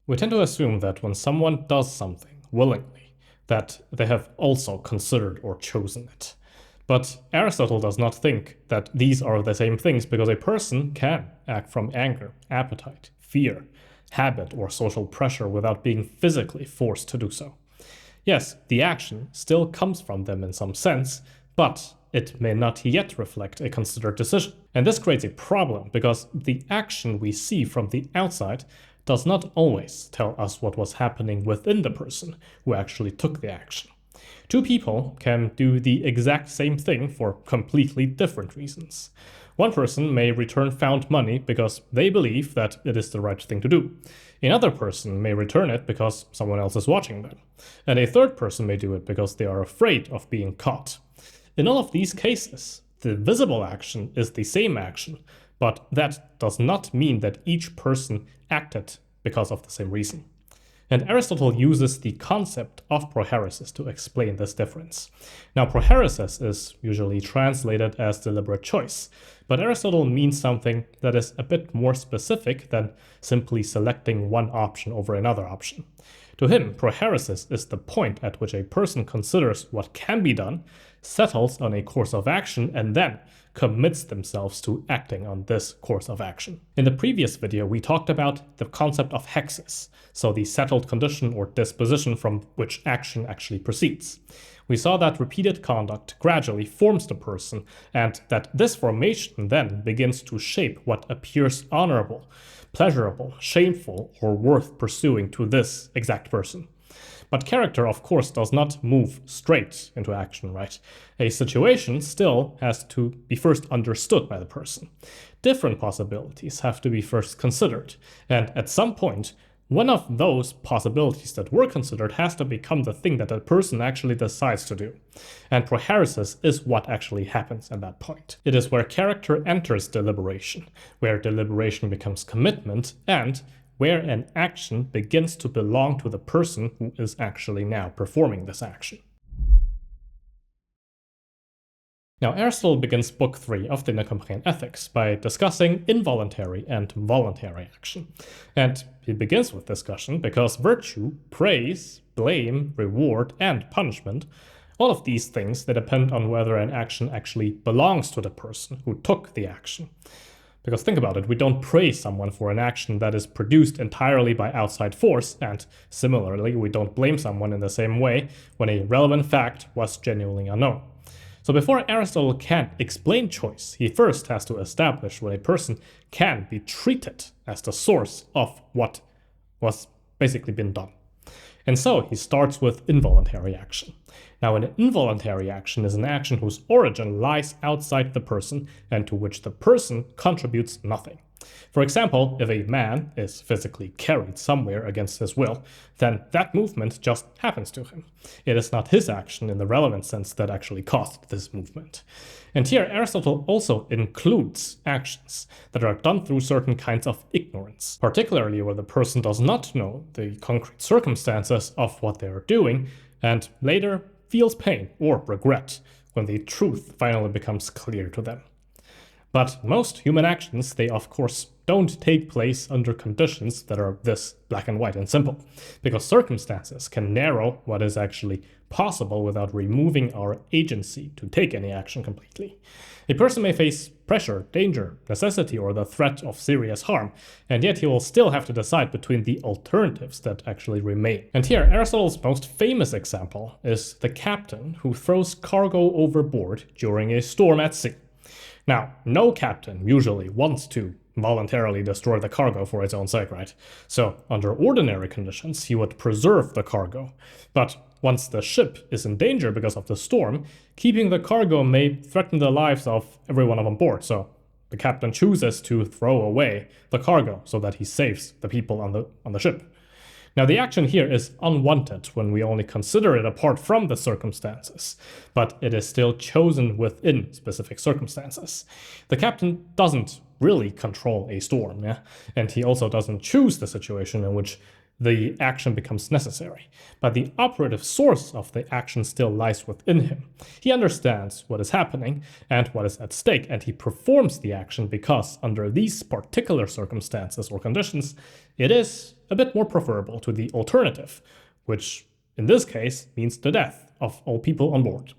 We tend to assume that when someone does something willingly, that they have also considered or chosen it. But Aristotle does not think that these are the same things, because a person can act from anger, appetite, fear, habit, or social pressure without being physically forced to do so. Yes, the action still comes from them in some sense, but it may not yet reflect a considered decision. And this creates a problem, because the action we see from the outside does not always tell us what was happening within the person who actually took the action. Two people can do the exact same thing for completely different reasons. One person may return found money because they believe that it is the right thing to do. Another person may return it because someone else is watching them. And a third person may do it because they are afraid of being caught. In all of these cases, the visible action is the same action, but that does not mean that each person acted because of the same reason. And Aristotle uses the concept of prohairesis to explain this difference. Now, prohairesis is usually translated as deliberate choice, but Aristotle means something that is a bit more specific than simply selecting one option over another option. To him, prohairesis is the point at which a person considers what can be done, settles on a course of action, and then commits themselves to acting on this course of action. In the previous video, we talked about the concept of hexis, so the settled condition or disposition from which action actually proceeds. We saw that repeated conduct gradually forms the person, and that this formation then begins to shape what appears honorable, pleasurable, shameful, or worth pursuing to this exact person. But character, of course, does not move straight into action, right? A situation still has to be first understood by the person. Different possibilities have to be first considered, and at some point, one of those possibilities that were considered has to become the thing that a person actually decides to do. And prohairesis is what actually happens at that point. It is where character enters deliberation, where deliberation becomes commitment, and where an action begins to belong to the person who is actually now performing this action. Now, Aristotle begins Book 3 of the Nicomachean Ethics by discussing involuntary and voluntary action. And he begins with discussion because virtue, praise, blame, reward, and punishment, all of these things, they depend on whether an action actually belongs to the person who took the action. Because think about it, we don't praise someone for an action that is produced entirely by outside force, and similarly, we don't blame someone in the same way when a relevant fact was genuinely unknown. So before Aristotle can explain choice, he first has to establish when a person can be treated as the source of what was basically been done. And so he starts with involuntary action. Now, an involuntary action is an action whose origin lies outside the person and to which the person contributes nothing. For example, if a man is physically carried somewhere against his will, then that movement just happens to him. It is not his action in the relevant sense that actually caused this movement. And here Aristotle also includes actions that are done through certain kinds of ignorance, particularly where the person does not know the concrete circumstances of what they are doing and later feels pain or regret when the truth finally becomes clear to them. But most human actions, they of course don't take place under conditions that are this black and white and simple, because circumstances can narrow what is actually possible without removing our agency to take any action completely. A person may face pressure, danger, necessity, or the threat of serious harm, and yet he will still have to decide between the alternatives that actually remain. And here, Aristotle's most famous example is the captain who throws cargo overboard during a storm at sea. Now, no captain usually wants to voluntarily destroy the cargo for its own sake, right? So, under ordinary conditions, he would preserve the cargo. But once the ship is in danger because of the storm, keeping the cargo may threaten the lives of everyone on board. So, the captain chooses to throw away the cargo so that he saves the people on the ship. Now, the action here is unwanted when we only consider it apart from the circumstances, but it is still chosen within specific circumstances. The captain doesn't really control a storm, yeah? And he also doesn't choose the situation in which the action becomes necessary. But the operative source of the action still lies within him. He understands what is happening and what is at stake, and he performs the action because, under these particular circumstances or conditions, it is a bit more preferable to the alternative, which in this case means the death of all people on board.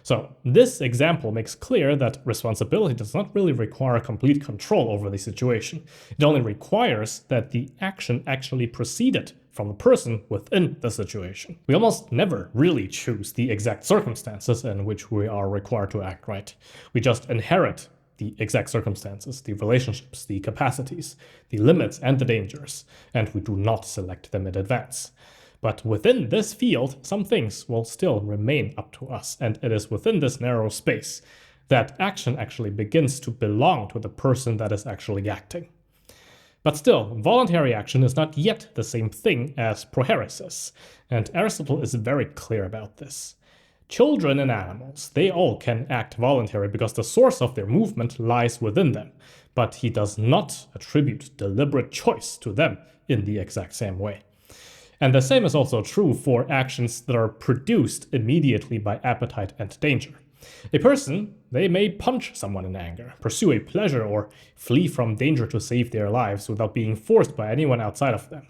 So this example makes clear that responsibility does not really require complete control over the situation. It only requires that the action actually proceeded from the person within the situation. We almost never really choose the exact circumstances in which we are required to act, right? We just inherit the exact circumstances, the relationships, the capacities, the limits and the dangers, and we do not select them in advance. But within this field, some things will still remain up to us, and it is within this narrow space that action actually begins to belong to the person that is actually acting. But still, voluntary action is not yet the same thing as prohairesis, and Aristotle is very clear about this. Children and animals, they all can act voluntary because the source of their movement lies within them, but he does not attribute deliberate choice to them in the exact same way. And the same is also true for actions that are produced immediately by appetite and danger. A person, they may punch someone in anger, pursue a pleasure, or flee from danger to save their lives without being forced by anyone outside of them.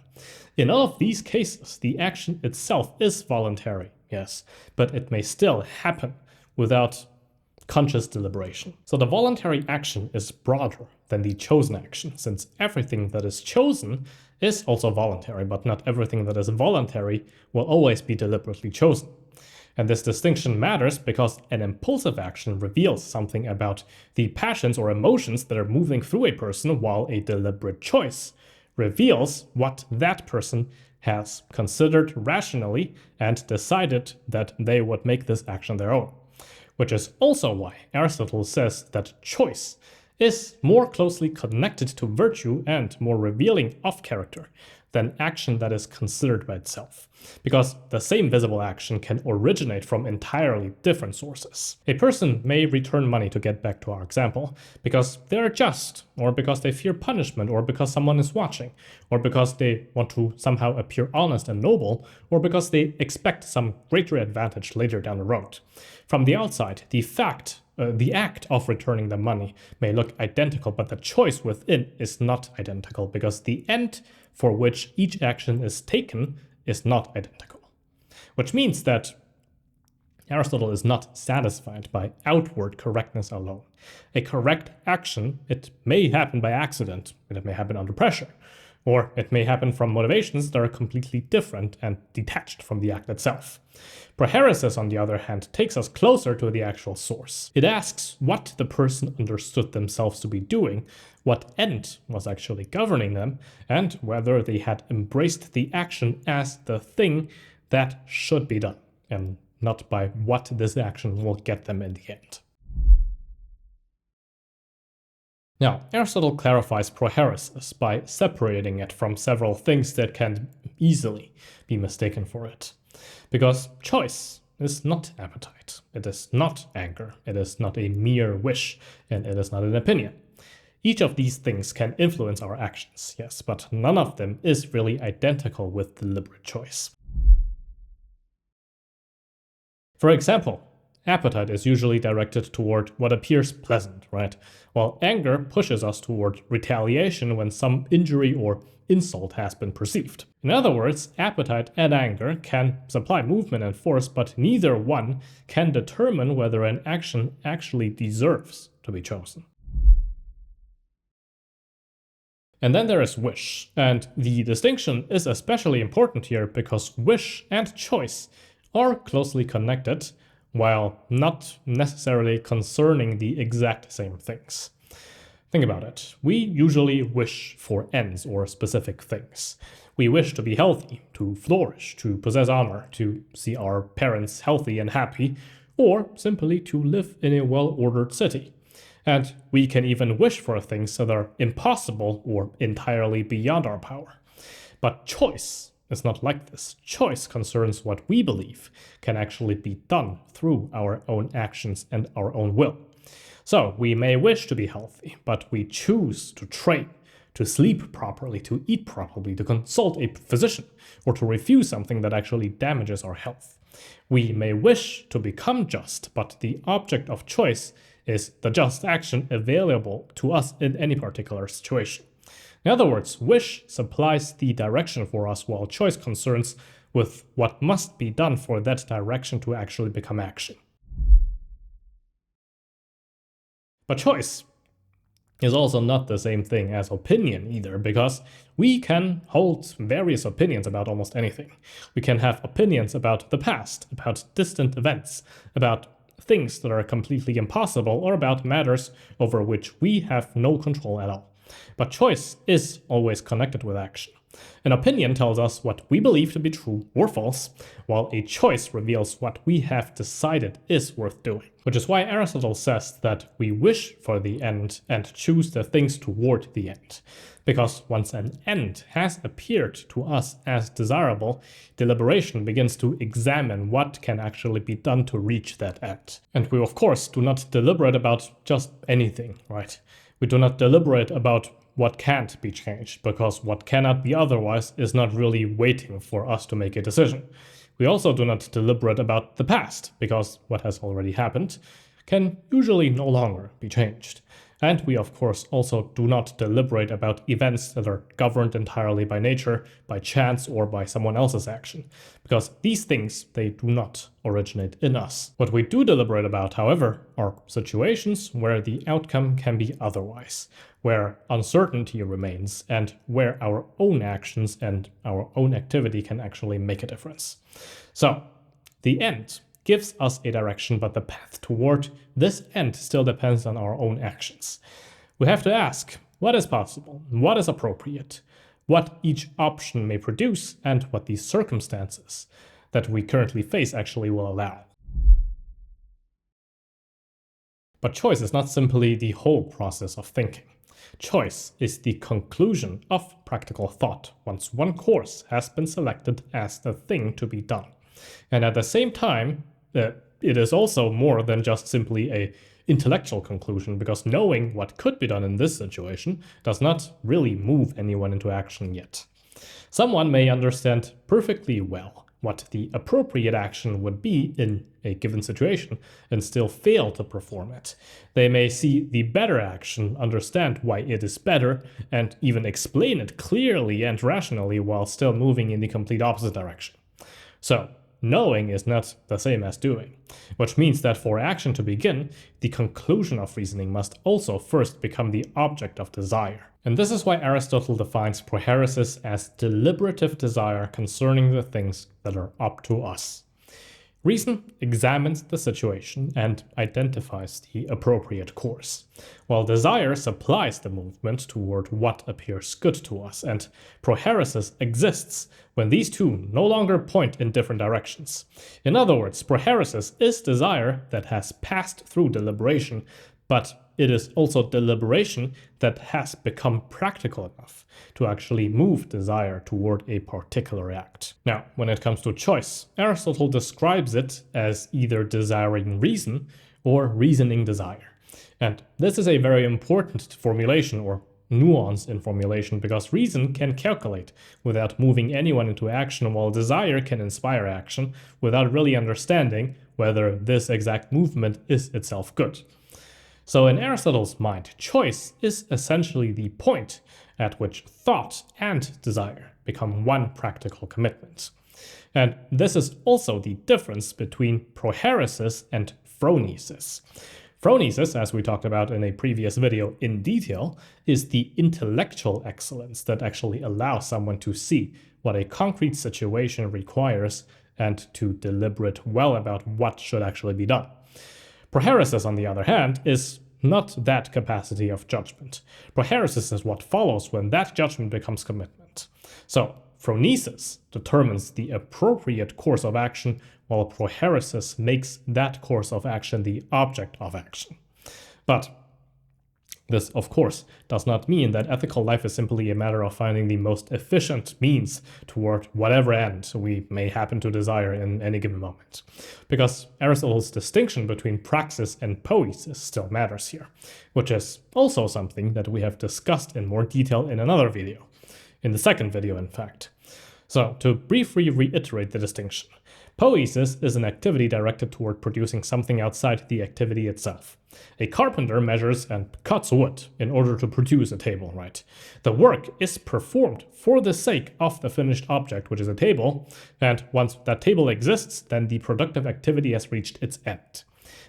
In all of these cases, the action itself is voluntary, yes, but it may still happen without conscious deliberation. So the voluntary action is broader than the chosen action, since everything that is chosen is also voluntary, but not everything that is voluntary will always be deliberately chosen. And this distinction matters because an impulsive action reveals something about the passions or emotions that are moving through a person, while a deliberate choice reveals what that person has considered rationally and decided that they would make this action their own. Which is also why Aristotle says that choice is more closely connected to virtue and more revealing of character than action that is considered by itself, because the same visible action can originate from entirely different sources. A person may return money, to get back to our example, because they're just, or because they fear punishment, or because someone is watching, or because they want to somehow appear honest and noble, or because they expect some greater advantage later down the road. From the outside, the act of returning the money may look identical, but the choice within is not identical, because the end for which each action is taken is not identical. Which means that Aristotle is not satisfied by outward correctness alone. A correct action, it may happen by accident, and it may happen under pressure, or it may happen from motivations that are completely different and detached from the act itself. Prohairesis, on the other hand, takes us closer to the actual source. It asks what the person understood themselves to be doing, what end was actually governing them, and whether they had embraced the action as the thing that should be done, and not by what this action will get them in the end. Now, Aristotle clarifies prohairesis by separating it from several things that can easily be mistaken for it. Because choice is not appetite, it is not anger, it is not a mere wish, and it is not an opinion. Each of these things can influence our actions, yes, but none of them is really identical with deliberate choice. For example, appetite is usually directed toward what appears pleasant, right? While anger pushes us toward retaliation when some injury or insult has been perceived. In other words, appetite and anger can supply movement and force, but neither one can determine whether an action actually deserves to be chosen. And then there is wish, and the distinction is especially important here because wish and choice are closely connected, while not necessarily concerning the exact same things. Think about it. We usually wish for ends or specific things. We wish to be healthy, to flourish, to possess honor, to see our parents healthy and happy, or simply to live in a well-ordered city. And we can even wish for things that are impossible or entirely beyond our power. But choice is not like this. Choice concerns what we believe can actually be done through our own actions and our own will. So we may wish to be healthy, but we choose to train, to sleep properly, to eat properly, to consult a physician, or to refuse something that actually damages our health. We may wish to become just, but the object of choice is the just action available to us in any particular situation. In other words, wish supplies the direction for us, while choice concerns with what must be done for that direction to actually become action. But choice is also not the same thing as opinion either, because we can hold various opinions about almost anything. We can have opinions about the past, about distant events, about things that are completely impossible, or about matters over which we have no control at all. But choice is always connected with action. An opinion tells us what we believe to be true or false, while a choice reveals what we have decided is worth doing. Which is why Aristotle says that we wish for the end and choose the things toward the end. Because once an end has appeared to us as desirable, deliberation begins to examine what can actually be done to reach that end. And we of course do not deliberate about just anything, right? We do not deliberate about what can't be changed, because what cannot be otherwise is not really waiting for us to make a decision. We also do not deliberate about the past, because what has already happened can usually no longer be changed. And we of course also do not deliberate about events that are governed entirely by nature, by chance, or by someone else's action, because these things, they do not originate in us. What we do deliberate about, however, are situations where the outcome can be otherwise, where uncertainty remains, and where our own actions and our own activity can actually make a difference. So, the end gives us a direction, but the path toward this end still depends on our own actions. We have to ask, what is possible, what is appropriate, what each option may produce, and what the circumstances that we currently face actually will allow. But choice is not simply the whole process of thinking. Choice is the conclusion of practical thought once one course has been selected as the thing to be done. And at the same time, it is also more than just simply a intellectual conclusion, because knowing what could be done in this situation does not really move anyone into action yet. Someone may understand perfectly well what the appropriate action would be in a given situation and still fail to perform it. They may see the better action, understand why it is better, and even explain it clearly and rationally while still moving in the complete opposite direction. So, knowing is not the same as doing, which means that for action to begin, the conclusion of reasoning must also first become the object of desire. And this is why Aristotle defines prohairesis as deliberative desire concerning the things that are up to us. Reason examines the situation and identifies the appropriate course, while desire supplies the movement toward what appears good to us, and prohairesis exists when these two no longer point in different directions. In other words, prohairesis is desire that has passed through deliberation, but it is also deliberation that has become practical enough to actually move desire toward a particular act. Now, when it comes to choice, Aristotle describes it as either desiring reason or reasoning desire. And this is a very important formulation or nuance in formulation, because reason can calculate without moving anyone into action, while desire can inspire action without really understanding whether this exact movement is itself good. So in Aristotle's mind, choice is essentially the point at which thought and desire become one practical commitment. And this is also the difference between prohairesis and phronesis. Phronesis, as we talked about in a previous video in detail, is the intellectual excellence that actually allows someone to see what a concrete situation requires and to deliberate well about what should actually be done. Prohairesis, on the other hand, is not that capacity of judgment. Prohairesis is what follows when that judgment becomes commitment. So, phronesis determines the appropriate course of action, while prohairesis makes that course of action the object of action. But This, of course, does not mean that ethical life is simply a matter of finding the most efficient means toward whatever end we may happen to desire in any given moment. Because Aristotle's distinction between praxis and poiesis still matters here, which is also something that we have discussed in more detail in another video. In the second video, in fact. So, to briefly reiterate the distinction, poiesis is an activity directed toward producing something outside the activity itself. A carpenter measures and cuts wood in order to produce a table, right? The work is performed for the sake of the finished object, which is a table, and once that table exists, then the productive activity has reached its end.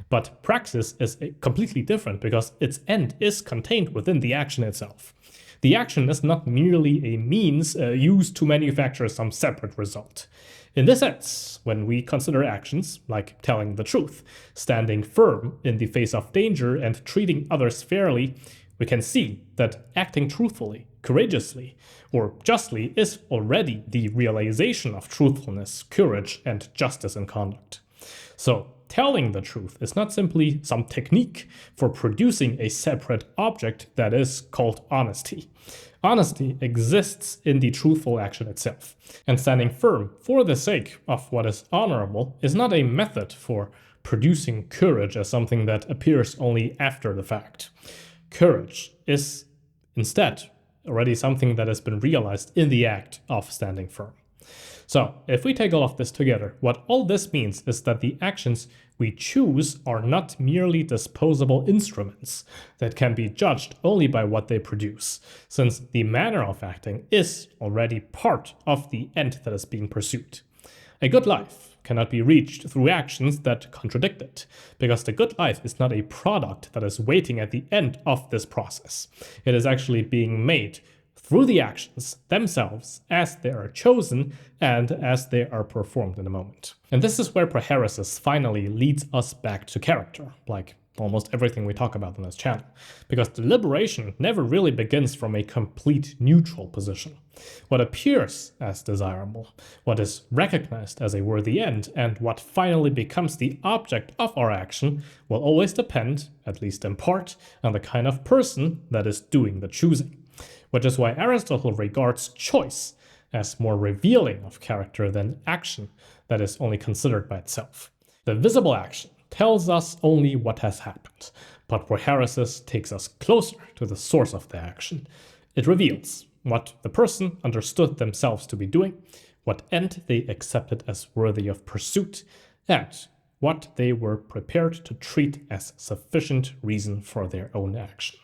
But praxis is completely different because its end is contained within the action itself. The action is not merely a means used to manufacture some separate result. In this sense, when we consider actions, like telling the truth, standing firm in the face of danger, and treating others fairly, we can see that acting truthfully, courageously, or justly is already the realization of truthfulness, courage, and justice in conduct. So, telling the truth is not simply some technique for producing a separate object that is called honesty. Honesty exists in the truthful action itself, and standing firm for the sake of what is honorable is not a method for producing courage as something that appears only after the fact. Courage is instead already something that has been realized in the act of standing firm. So, if we take all of this together, what all this means is that the actions we choose are not merely disposable instruments that can be judged only by what they produce, since the manner of acting is already part of the end that is being pursued. A good life cannot be reached through actions that contradict it, because the good life is not a product that is waiting at the end of this process. It is actually being made through the actions themselves as they are chosen and as they are performed in a moment. And this is where Prohairesis finally leads us back to character, like almost everything we talk about on this channel, because deliberation never really begins from a complete neutral position. What appears as desirable, what is recognized as a worthy end, and what finally becomes the object of our action will always depend, at least in part, on the kind of person that is doing the choosing. Which is why Aristotle regards choice as more revealing of character than action that is only considered by itself. The visible action tells us only what has happened, but Prohairesis takes us closer to the source of the action. It reveals what the person understood themselves to be doing, what end they accepted as worthy of pursuit, and what they were prepared to treat as sufficient reason for their own action.